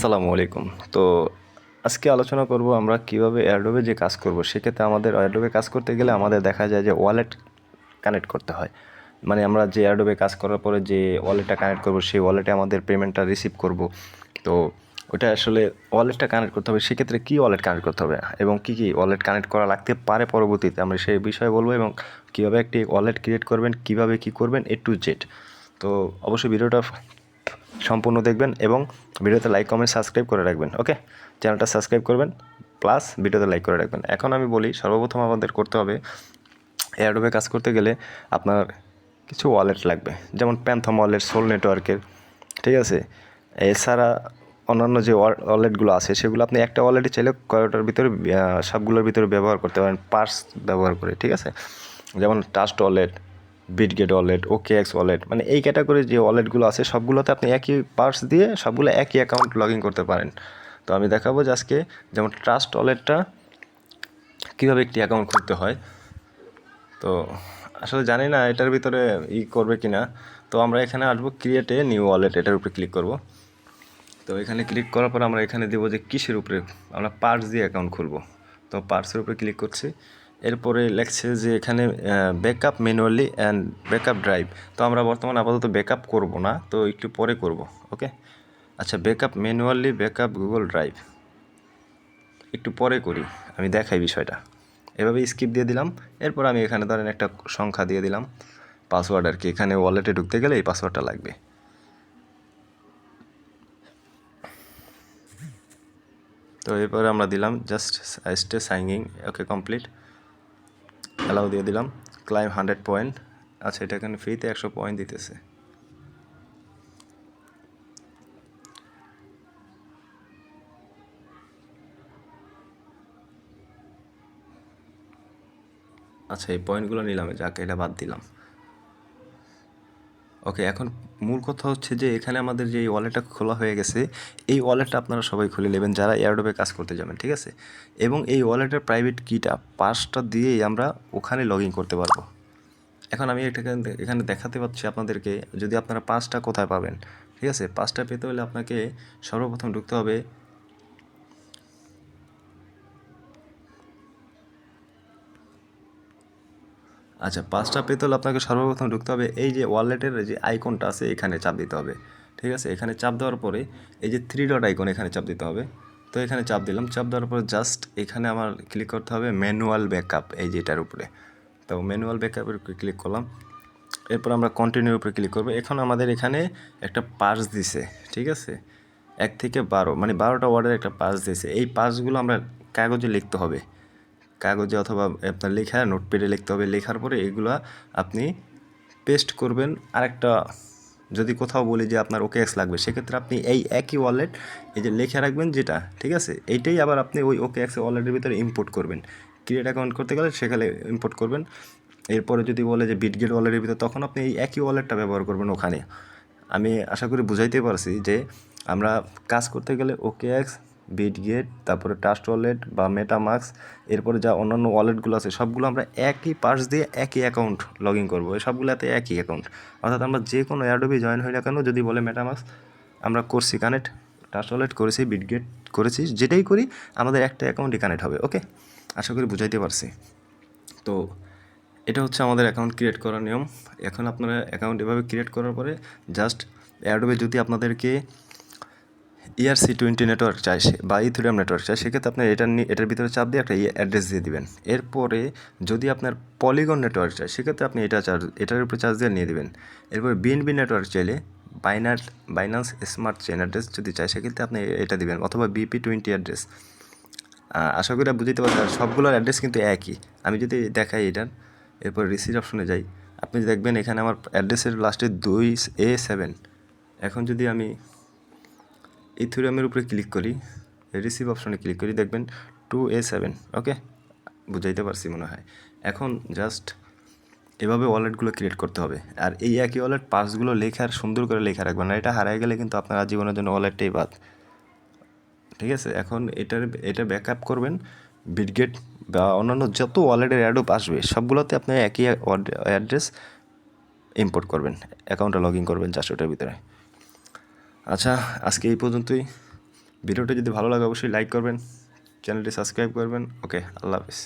আসসালামু আলাইকুম। তো আজকে আলোচনা করব আমরা কিভাবে অ্যাডোবে যে কাজ করব। সেক্ষেত্রে আমাদের অ্যাডোবে কাজ করতে গেলে আমাদের দেখা যায় যে ওয়ালেট কানেক্ট করতে হয়। মানে আমরা যে অ্যাডোবে কাজ করার পরে যে ওয়ালেটটা কানেক্ট করব সেই ওয়ালেটে আমাদের পেমেন্টটা রিসিভ করব। তো ওটা আসলে ওয়ালেটটা কানেক্ট করতে হবে। সেক্ষেত্রে কী ওয়ালেট কানেক্ট করতে হবে এবং কী ওয়ালেট কানেক্ট করা লাগতে পারে পরবর্তীতে আমরা সেই বিষয়ে বলবো, এবং কীভাবে একটি ওয়ালেট ক্রিয়েট করবেন, কীভাবে কী করবেন A to Z। তো অবশ্যই ভিডিওটা সম্পূর্ণ দেখবেন এবং ভিডিওতে লাইক কমেন্ট সাবস্ক্রাইব করে রাখবেন। ওকে, চ্যানেলটা সাবস্ক্রাইব করবেন প্লাস ভিডিওতে লাইক করে রাখবেন। এখন আমি বলি, সর্বপ্রথম আমাদের করতে হবে অ্যাডোবে কাজ করতে গেলে আপনার কিছু ওয়ালেট লাগবে, যেমন প্যান্থম ওয়ালেট, সোল নেটওয়ার্কের, ঠিক আছে। এছাড়া অন্যান্য যে ওয়ালেটগুলো আছে সেগুলো আপনি একটা ওয়ালেটে চাইলে কয়টার ভিতরে সবগুলোর ভিতরে ব্যবহার করতে পারেন পার্স ব্যবহার করে, ঠিক আছে। যেমন trust wallet, Bitget wallet, OKX wallet, মানে এই ক্যাটাগরির যে ওয়ালেটগুলো আছে সবগুলোতে আপনি একই পার্স দিয়ে সবগুলো একই অ্যাকাউন্ট লগ ইন করতে পারেন। তো আমি দেখাবো যে আজকে যেমন ট্রাস্ট ওয়ালেটটা কীভাবে একটি অ্যাকাউন্ট খুলতে হয়। তো আসলে জানি না এটার ভিতরে করবে কি না। তো আমরা এখানে আসবো ক্রিয়েট এ নিউ ওয়ালেট, এটার উপরে ক্লিক করব। তো এখানে ক্লিক করার পর আমরা এখানে দেবো যে কিসের উপরে আমরা পার্স দিয়ে অ্যাকাউন্ট খুলব। তো পার্সের উপরে ক্লিক করছি। এরপরে লেখছে যে এখানে backup manually and backup drive. তো আমরা বর্তমানে আপাতত ব্যাকআপ করব না, তো একটু পরে করব। ওকে, আচ্ছা, backup manually, backup Google drive একটু পরে করি, আমি দেখাই বিষয়টা। এভাবে স্কিপ দিয়ে দিলাম। এরপর আমি এখানে ধরেন একটা সংখ্যা দিয়ে দিলাম, পাসওয়ার্ড আর কি। এখানে ওয়ালেটে ঢুকতে গেলে এই পাসওয়ার্ডটা লাগবে। তো এরপরে আমরা দিলাম জাস্ট স্টে সাইনিং। ওকে, কমপ্লিট, অ্যালাউ দিয়ে দিলাম। Claim 100 point. আচ্ছা, এটা এখানে ফ্রিতে 100 পয়েন্ট দিতেছে। আচ্ছা, এই পয়েন্টগুলো নিলাম, যাকে এটা বাদ দিলাম। ওকে, এখন মূল কথা হচ্ছে যে এখানে আমাদের যে এই ওয়ালেটটা খোলা হয়ে গেছে, এই ওয়ালেটটা আপনারা সবাই খুলে নেবেন যারা এয়ারড্রপে কাজ করতে যাবেন, ঠিক আছে। এবং এই ওয়ালেটের প্রাইভেট কিটা পাসটা দিয়েই আমরা ওখানে লগ ইন করতে পারবো। এখন আমি এটাকে এখানে দেখাতে পাচ্ছি আপনাদেরকে, যদি আপনারা পাসটা কোথায় পাবেন, ঠিক আছে। পাসটা পেতে হলে আপনাকে সর্বপ্রথম ঢুকতে হবে আচ্ছা, পাসটা পেতে হলে আপনাকে সর্বপ্রথম ঢুকতে হবে এই যে ওয়ালেটের যে আইকনটা আছে এখানে চাপ দিতে হবে, ঠিক আছে। এখানে চাপ দেওয়ার পরে এই যে 3 ডট আইকন, এখানে চাপ দিতে হবে। তো এখানে চাপ দিলাম। চাপ দেওয়ার পরে জাস্ট এখানে আমার ক্লিক করতে হবে ম্যানুয়াল ব্যাকআপ, এই যে এটার উপরে। তো ম্যানুয়াল ব্যাকআপের উপরে ক্লিক করলাম। এরপর আমরা কন্টিনিউর উপরে ক্লিক করবো। এখন আমাদের এখানে একটা পাস দিছে, ঠিক আছে। 1 থেকে 12, মানে 12টা ওয়ার্ডের একটা পাস দিয়েছে। এই পাসগুলো আমরা কাগজে লিখতে হবে, কাগজে অথবা আপনার লেখা নোটপ্যাডে লিখতে হবে। লেখার পরে এগুলা আপনি পেস্ট করবেন। আরেকটা, যদি কোথাও বলি যে আপনার OKX লাগবে, সেক্ষেত্রে আপনি এই একই ওয়ালেট এই যে লিখে রাখবেন যেটা, ঠিক আছে, এইটাই আবার আপনি ওই OKX ওয়ালেটের ভিতরে ইম্পোর্ট করবেন। ক্রিয়েট অ্যাকাউন্ট করতে গেলে সেখানে ইম্পোর্ট করবেন। এরপরে যদি বলে যে বিটগেট ওয়ালেটের ভিতরে, তখন আপনি এই একই ওয়ালেটটা ব্যবহার করবেন ওখানে। আমি আশা করি বুঝাইতে পারছি যে আমরা কাজ করতে গেলে OKX, বিটগেট, তারপরে ট্রাস্ট ওয়ালেট বা মেটামাস্ক, এরপরে যা অন্যান্য ওয়ালেটগুলো আছে সবগুলো আমরা একই পার্স দিয়ে একই অ্যাকাউন্ট লগ ইন করবো। সবগুলোতে একই অ্যাকাউন্ট, অর্থাৎ আমরা যে কোনো এয়ারড্রপে জয়েন হই না কেন, যদি বলে মেটামাস্ক আমরা করছি কানেক্ট, ট্রাস্ট ওয়ালেট করেছি, বিটগেট করেছি, যেটাই করি আমাদের একটা অ্যাকাউন্টই কানেক্ট হবে। ওকে, আশা করি বুঝাইতে পারছি। তো এটা হচ্ছে আমাদের অ্যাকাউন্ট ক্রিয়েট করার নিয়ম। এখন আপনারা অ্যাকাউন্ট এভাবে ক্রিয়েট করার পরে জাস্ট এয়ারড্রপে যদি আপনাদেরকে ERC20 নেটওয়ার্ক চাই বা ইথেরিয়াম নেটওয়ার্ক চাই, সেক্ষেত্রে আপনি এটার ভিতরে চাপ দিয়ে একটা অ্যাড্রেস দিয়ে দিবেন। এরপরে যদি আপনার পলিগন নেটওয়ার্ক চাই, সেক্ষেত্রে আপনি এটার উপরে চার্জ দিয়ে নিয়ে দেবেন। এরপরে BNB নেটওয়ার্ক চাইলে বাইন্যান্স স্মার্ট চেইন অ্যাড্রেস যদি চাই, সেক্ষেত্রে আপনি এটা দিবেন, অথবা BP20 অ্যাড্রেস। আশা করি বুঝতে পারছেন। আর সবগুলোর অ্যাড্রেস কিন্তু একই। আমি যদি দেখাই এটার, এরপর রিসিভ অপশনে যাই, আপনি দেখবেন এখানে আমার অ্যাড্রেসের লাস্টে 2A7। এখন যদি আমি ইথেরিয়ামের উপরে ক্লিক করি, রিসিভ অপশনে ক্লিক করি, দেখবেন 2A7। ওকে, বুঝাইতে পারছি মনে হয়। এখন জাস্ট এভাবে ওয়ালেটগুলো ক্রিয়েট করতে হবে। আর এই একই ওয়ালেট পাসগুলো লেখার সুন্দর করে লেখা রাখবেন, না এটা হারিয়ে গেলে কিন্তু আপনার জীবনের জন্য ওয়ালেটটাই বাদ, ঠিক আছে। এখন এটা ব্যাকআপ করবেন বিটগেট বা অন্যান্য যত ওয়ালেটের অ্যাডপ আসবে সবগুলোতে আপনি একই অ্যাড্রেস ইম্পোর্ট করবেন, অ্যাকাউন্টে লগ ইন করবেন জাস্ট ওটার ভিতরে। আচ্ছা, আজকে এই পর্যন্তই। ভিডিওটা যদি ভালো লাগে অবশ্যই লাইক করবেন, চ্যানেলটি সাবস্ক্রাইব করবেন। ওকে, আল্লাহ হাফিজ।